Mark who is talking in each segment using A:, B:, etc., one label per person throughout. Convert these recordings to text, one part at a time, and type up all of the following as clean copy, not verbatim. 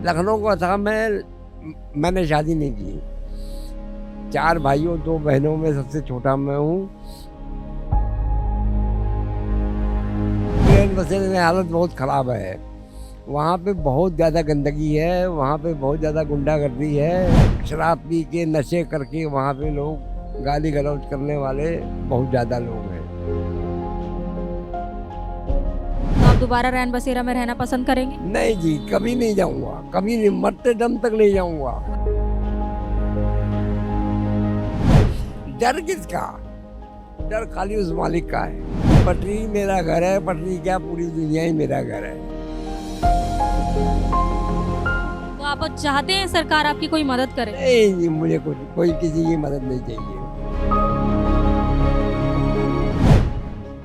A: लखनऊ का था। मैंने शादी नहीं की। 4 भाइयों 2 बहनों में सबसे छोटा मैं हूँ। ट्रेन बसेरे में हालत बहुत ख़राब है। वहाँ पे बहुत ज़्यादा गंदगी है, वहाँ पे बहुत ज़्यादा गुंडागर्दी है। शराब पी के नशे करके वहाँ पे लोग गाली गलौज करने वाले बहुत ज़्यादा लोग हैं।
B: तो आप दोबारा रैन बसेरा में रहना पसंद करेंगे?
A: नहीं जी, कभी नहीं जाऊँगा, कभी नहीं, मरते दम तक नहीं जाऊँगा। डर किसका? डर खाली उस मालिक का है। पटरी मेरा घर है, पटरी क्या पूरी दुनिया ही मेरा घर है।
B: तो आप चाहते हैं सरकार आपकी कोई मदद करे?
A: नहीं जी, मुझे कोई किसी की मदद नहीं चाहिए।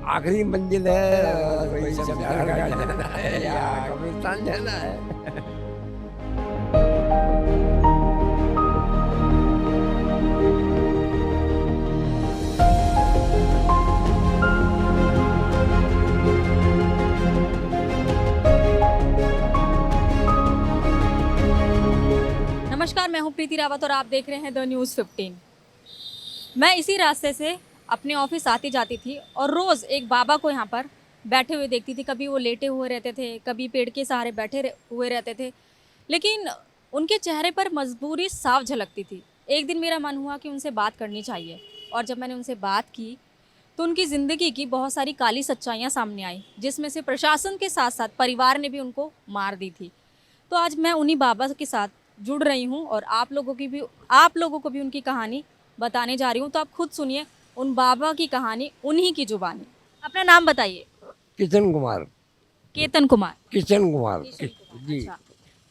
A: आखिरी मंजिल है, वही शमशान घाट जाना है या कब्रिस्तान जाना है।
B: नमस्कार, मैं हूं प्रीति रावत और आप देख रहे हैं द न्यूज़ 15। मैं इसी रास्ते से अपने ऑफिस आती जाती थी और रोज़ एक बाबा को यहाँ पर बैठे हुए देखती थी। कभी वो लेटे हुए रहते थे, कभी पेड़ के सहारे हुए रहते थे, लेकिन उनके चेहरे पर मजबूरी साफ झलकती थी। एक दिन मेरा मन हुआ कि उनसे बात करनी चाहिए और जब मैंने उनसे बात की तो उनकी ज़िंदगी की बहुत सारी काली सच्चाइयाँ सामने आई, जिसमें से प्रशासन के साथ साथ परिवार ने भी उनको मार दी थी। तो आज मैं उन्हीं बाबा के साथ जुड़ रही हूँ और आप लोगों को भी उनकी कहानी बताने जा रही हूँ। तो आप खुद सुनिए उन बाबा की कहानी उन्हीं की जुबानी। अपना नाम बताइए।
A: किशन कुमार।
B: केतन कुमार।
A: किशन कुमार। जी।
B: अच्छा,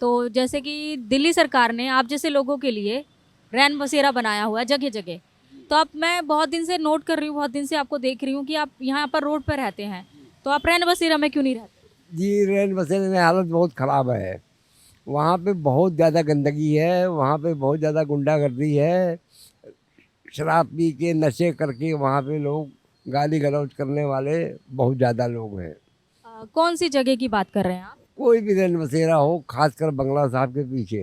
B: तो जैसे कि दिल्ली सरकार ने आप जैसे लोगों के लिए रैन बसेरा बनाया हुआ है जगह जगह, तो अब मैं बहुत दिन से नोट कर रही हूँ, बहुत दिन से आपको देख रही हूँ कि आप यहाँ पर रोड पर रहते हैं, तो आप रैन बसेरा में क्यों नहीं रहते?
A: जी, रेल बसेरे में हालत बहुत ख़राब है। वहाँ पे बहुत ज़्यादा गंदगी है, वहाँ पे बहुत ज़्यादा गुंडागर्दी है। शराब पी के नशे करके वहाँ पे लोग गाली गलौज करने वाले बहुत ज़्यादा लोग हैं।
B: कौन सी जगह की बात कर रहे हैं आप?
A: कोई भी रैन बसेरा हो, खासकर बंगला साहब के पीछे।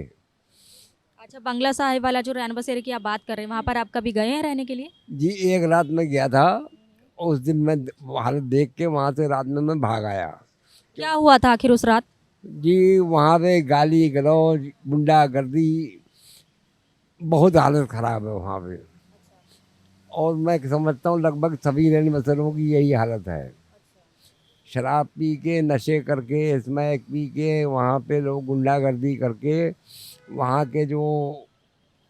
B: अच्छा, बंगला साहिब वाला जो रैन बसेरे की आप बात कर रहे हैं, वहाँ पर आप कभी गए हैं रहने के लिए?
A: जी, एक रात में गया था। उस दिन मैं हालत देख के वहाँ से रात में मैं भाग आया।
B: क्या हुआ था आखिर उस रात?
A: जी, वहाँ पे गाली गलौज गुंडागर्दी बहुत हालत ख़राब है वहाँ पे। और मैं समझता हूँ लगभग सभी रैन बसेरों की यही हालत है। शराब पी के नशे करके स्मैक पी के वहाँ पे लोग गुंडागर्दी करके वहाँ के जो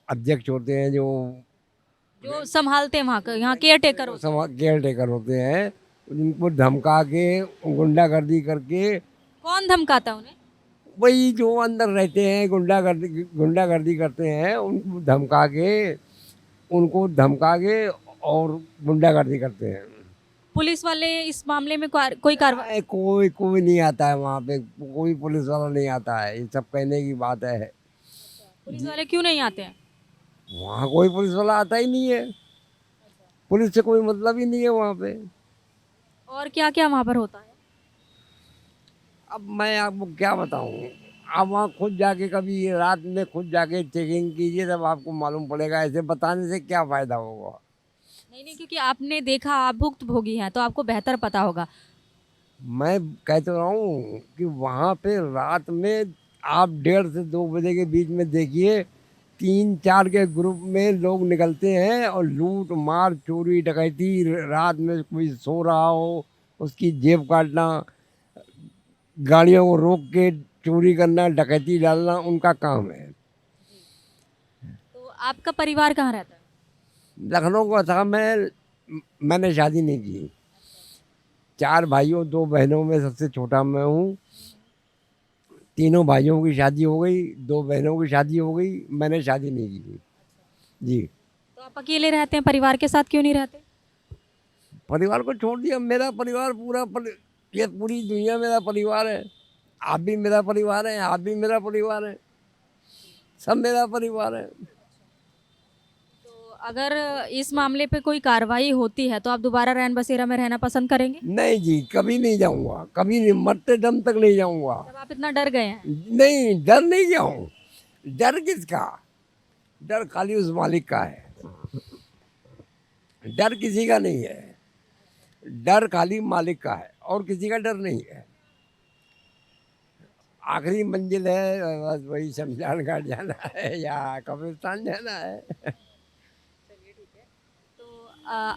A: अध्यक्ष होते हैं,
B: जो संभालते हैं वहाँ का, यहाँ केयर टेकर होते हैं।
A: केयर टेकर होते हैं, उनको धमका के गुंडागर्दी करके
B: कौन धमकाता है उन्हें?
A: वही जो अंदर रहते हैं गुंडागर्दी करते हैं, उनको धमका के और गुंडागर्दी करते हैं।
B: पुलिस वाले इस मामले में कोई कार्रवाई?
A: कोई नहीं आता है वहाँ पे, कोई पुलिस वाला नहीं आता है। ये सब कहने की बात है।
B: पुलिस वाले क्यों नहीं आते हैं?
A: वहाँ कोई पुलिस वाला आता ही नहीं है। पुलिस से कोई मतलब ही नहीं है वहाँ पे।
B: और क्या क्या वहाँ पर होता है?
A: अब मैं आपको क्या बताऊँ। आप वहाँ खुद जाके कभी रात में खुद जाके चेकिंग कीजिए, तब आपको मालूम पड़ेगा। ऐसे बताने से क्या फ़ायदा होगा।
B: नहीं नहीं, क्योंकि आपने देखा, आप भुक्तभोगी हैं, तो आपको बेहतर पता होगा।
A: मैं कह तो रहा हूँ कि वहाँ पे रात में आप 1:30 से 2 बजे के बीच में देखिए, 3-4 के ग्रुप में लोग निकलते हैं और लूट मार चोरी डकैती, रात में कोई सो रहा हो उसकी जेब काटना, गाड़ियों को रोक के चोरी करना, डकैती डालना उनका काम है।
B: तो आपका परिवार कहाँ रहता है?
A: लखनऊ का था। मैंने शादी नहीं की। 4 भाइयों 2 बहनों में सबसे छोटा मैं हूँ। तीनों भाइयों की शादी हो गई, 2 बहनों की शादी हो गई, मैंने शादी नहीं की। जी।
B: तो आप अकेले रहते हैं, परिवार के साथ क्यों नहीं रहते?
A: परिवार को छोड़ दिया। मेरा परिवार ये पूरी दुनिया मेरा परिवार है। आप भी मेरा परिवार है, आप भी मेरा परिवार है, सब मेरा परिवार है।
B: तो अगर इस मामले पे कोई कार्रवाई होती है तो आप दोबारा रैन बसेरा में रहना पसंद करेंगे?
A: नहीं जी, कभी नहीं जाऊंगा, कभी नहीं, मरते दम तक नहीं जाऊंगा।
B: जब आप इतना डर गए हैं।
A: नहीं, डर नहीं जाऊं। डर किसका? डर खाली उस मालिक का है, डर किसी का नहीं है। डर खाली मालिक का है और किसी का डर नहीं है। आखिरी मंजिल है बस वही शमशान घाट जाना है या कब्रिस्तान जाना है।
B: तो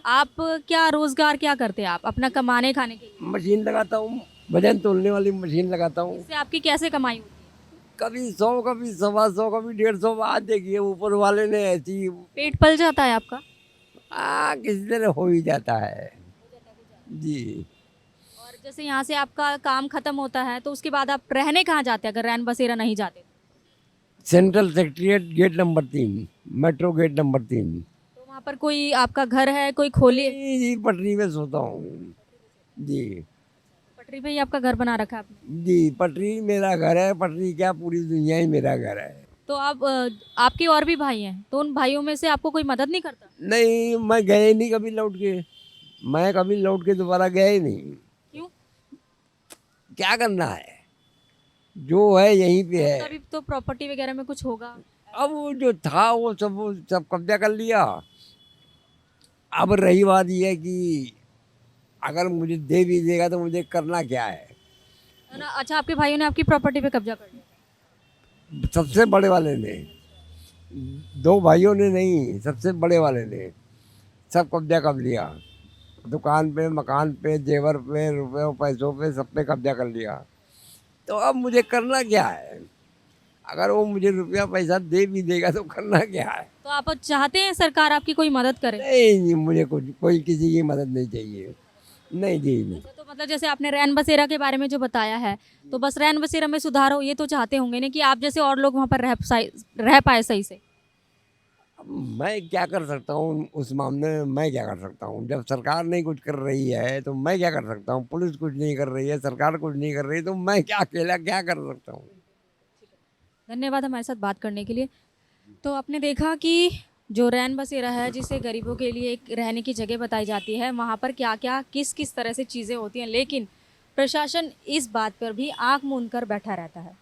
B: आप क्या रोजगार क्या करते हैं आप अपना कमाने खाने के लिए?
A: मशीन लगाता हूँ, वजन तोलने वाली मशीन लगाता हूँ।
B: इससे आपकी कैसे कमाई होती है?
A: कभी 100, कभी 125, कभी 150। आज देखिए ऊपर वाले ने ऐसी
B: पेट पल जाता है आपका?
A: किसी तरह हो ही जाता है जी।
B: और जैसे यहाँ से आपका काम खत्म होता है तो उसके बाद आप रहने कहाँ जाते हैं अगर रैन बसेरा नहीं जाते?
A: Central secretariat gate number 3, metro gate number 3।
B: तो वहाँ पर कोई आपका घर है, कोई खोली?
A: जी, पटरी में सोता हूँ जी।
B: पटरी पे ही आपका घर बना रखा है आपने?
A: जी, पटरी मेरा घर है, पटरी क्या पूरी दुनिया ही मेरा घर है।
B: तो आप आपके और भी भाई हैं तो उन भाइयों में से आपको कोई मदद नहीं करता?
A: नहीं, मैं गया ही नहीं कभी लौट के। मैं कभी लौट के दोबारा गया ही नहीं।
B: क्यों?
A: क्या करना है, जो है यहीं पे है।
B: तभी तो प्रॉपर्टी वगैरह में कुछ होगा।
A: अब वो जो था वो सब कब्जा कर लिया। अब रही बात ये है कि अगर मुझे दे भी देगा तो मुझे करना क्या है।
B: ना अच्छा, आपके भाइयों ने आपकी प्रॉपर्टी पे कब्जा कर लिया?
A: सबसे बड़े वाले ने, 2 भाइयों ने नहीं, सबसे बड़े वाले ने सब कब्जा कर लिया। दुकान पे, मकान पे, जेवर पे, रुपयों पैसों पे, सब पे कब्जा कर लिया। तो अब मुझे करना क्या है? अगर वो मुझे रुपया पैसा दे भी देगा तो करना क्या है?
B: तो आप चाहते हैं सरकार आपकी कोई मदद करे?
A: नहीं जी, मुझे कोई किसी की मदद नहीं चाहिए। नहीं जी, नहीं।
B: अच्छा, तो मतलब जैसे आपने रैन बसेरा के बारे में जो बताया है तो बस रैन बसेरा में सुधार हो ये तो चाहते होंगे ना कि आप जैसे और लोग वहाँ पर रह पाए सही से?
A: अब मैं क्या कर सकता हूँ उस मामले में? मैं क्या कर सकता हूँ? जब सरकार नहीं कुछ कर रही है तो मैं क्या कर सकता हूँ? पुलिस कुछ नहीं कर रही है, सरकार कुछ नहीं कर रही, तो मैं क्या अकेला क्या कर सकता हूँ?
B: धन्यवाद हमारे साथ बात करने के लिए। तो आपने देखा कि जो रैन बसेरा है जिसे गरीबों के लिए एक रहने की जगह बताई जाती है, वहाँ पर क्या क्या किस किस तरह से चीज़ें होती हैं, लेकिन प्रशासन इस बात पर भी आंख मूंद कर बैठा रहता है।